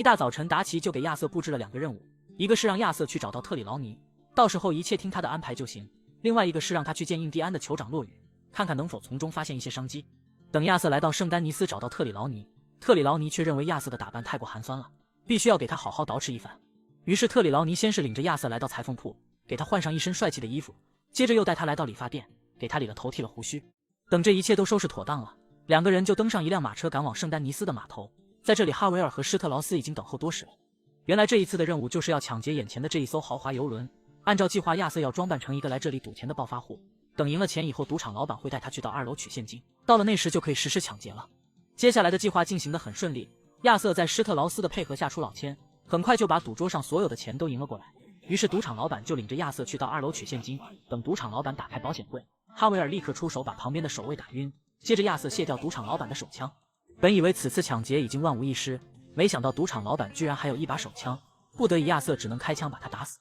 一大早晨，达奇就给亚瑟布置了2个任务，一个是让亚瑟去找到特里劳尼，到时候一切听他的安排就行；另外一个是让他去见印第安的酋长洛雨，看看能否从中发现一些商机。等亚瑟来到圣丹尼斯找到特里劳尼，特里劳尼却认为亚瑟的打扮太过寒酸了，必须要给他好好捯饬一番。于是特里劳尼先是领着亚瑟来到裁缝铺，给他换上一身帅气的衣服，接着又带他来到理发店，给他理了头剃了胡须。等这一切都收拾妥当了，2个人就登上一辆马车赶往圣丹尼斯的码头。在这里，哈维尔和施特劳斯已经等候多时了。原来这一次的任务就是要抢劫眼前的这一艘豪华游轮。按照计划，亚瑟要装扮成一个来这里赌钱的暴发户，等赢了钱以后，赌场老板会带他去到2楼取现金，到了那时就可以实施抢劫了。接下来的计划进行得很顺利，亚瑟在施特劳斯的配合下出老千，很快就把赌桌上所有的钱都赢了过来。于是赌场老板就领着亚瑟去到2楼取现金。等赌场老板打开保险柜，哈维尔立刻出手把旁边的守卫打晕，接着亚瑟卸掉赌场老板的手枪。本以为此次抢劫已经万无一失，没想到赌场老板居然还有一把手枪，不得已亚瑟只能开枪把他打死。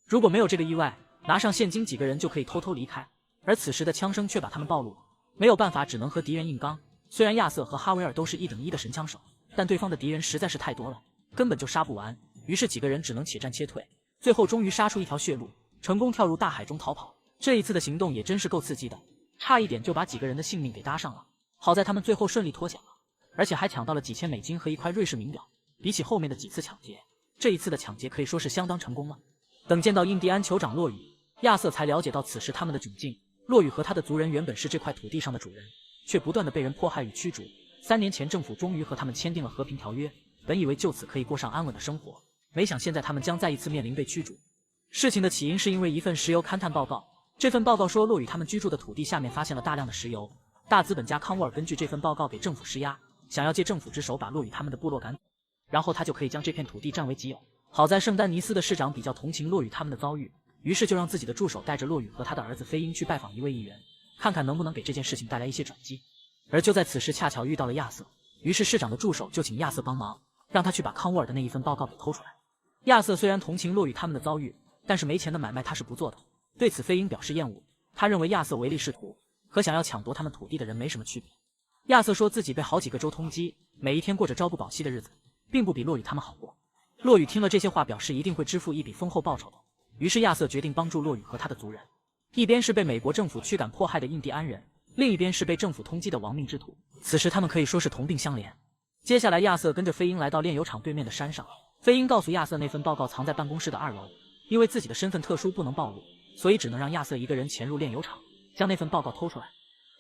如果没有这个意外，拿上现金几个人就可以偷偷离开，而此时的枪声却把他们暴露了，没有办法，只能和敌人硬刚。虽然亚瑟和哈维尔都是1等1的神枪手，但对方的敌人实在是太多了，根本就杀不完，于是几个人只能且战且退，最后终于杀出一条血路，成功跳入大海中逃跑。这一次的行动也真是够刺激的，差一点就把几个人的性命给搭上了，好在他们最后顺利脱险了，而且还抢到了几千美金和一块瑞士名表。比起后面的几次抢劫，这一次的抢劫可以说是相当成功了。等见到印第安酋长洛雨，亚瑟才了解到此时他们的窘境。洛雨和他的族人原本是这块土地上的主人，却不断的被人迫害与驱逐。3年前，政府终于和他们签订了和平条约，本以为就此可以过上安稳的生活，没想现在他们将再一次面临被驱逐。事情的起因是因为一份石油勘探报告，这份报告说洛雨他们居住的土地下面发现了大量的石油。大资本家康沃尔根据这份报告给政府施压，想要借政府之手把洛雨他们的部落赶走，然后他就可以将这片土地占为己有。好在圣丹尼斯的市长比较同情洛雨他们的遭遇，于是就让自己的助手带着洛雨和他的儿子飞鹰去拜访一位议员，看看能不能给这件事情带来一些转机。而就在此时恰巧遇到了亚瑟，于是市长的助手就请亚瑟帮忙，让他去把康沃尔的那一份报告给偷出来。亚瑟虽然同情洛雨他们的遭遇，但是没钱的买卖他是不做的。对此飞鹰表示厌恶，他认为亚瑟唯利是图，和想要抢夺他们土地的人没什么区别。亚瑟说自己被好几个州通缉，每一天过着朝不保夕的日子，并不比洛雨他们好过。洛雨听了这些话，表示一定会支付一笔丰厚报酬的。于是亚瑟决定帮助洛雨和他的族人，一边是被美国政府驱赶迫害的印第安人，另一边是被政府通缉的亡命之徒。此时他们可以说是同病相怜。接下来亚瑟跟着飞鹰来到炼油厂对面的山上，飞鹰告诉亚瑟那份报告藏在办公室的2楼，因为自己的身份特殊不能暴露，所以只能让亚瑟一个人潜入炼油厂，将那份报告偷出来。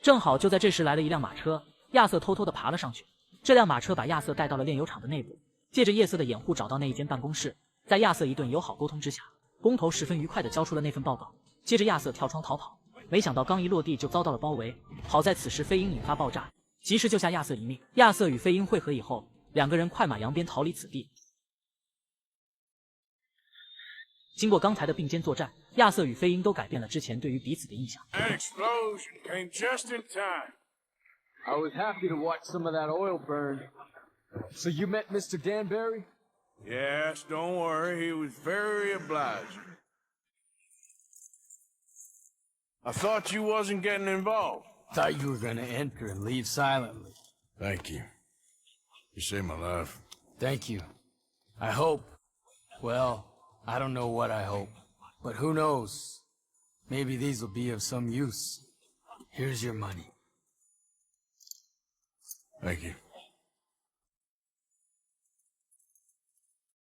正好就在这时来了一辆马车，亚瑟偷偷地爬了上去。这辆马车把亚瑟带到了炼油厂的内部，借着夜色的掩护找到那一间办公室。在亚瑟一顿友好沟通之下，工头十分愉快地交出了那份报告。接着亚瑟跳窗逃跑，没想到刚一落地就遭到了包围。好在此时飞鹰引发爆炸，及时救下亚瑟一命。亚瑟与飞鹰会合以后，2个人快马扬鞭逃离此地。经过刚才的并肩作战，亚瑟与飞鹰都改变了之前对于彼此的印象。That explosion came just in time. I was happy to watch some of that oil burn. So you met Mr. Danbury? Yes, don't worry, he was very obliging. I thought you wasn't getting involved. Thought you were gonna enter and leave silently. Thank you. You saved my life. Thank you. I hope. Well, I don't know what I hope. But who knows? Maybe these will be of some use. Here's your money. Thank you.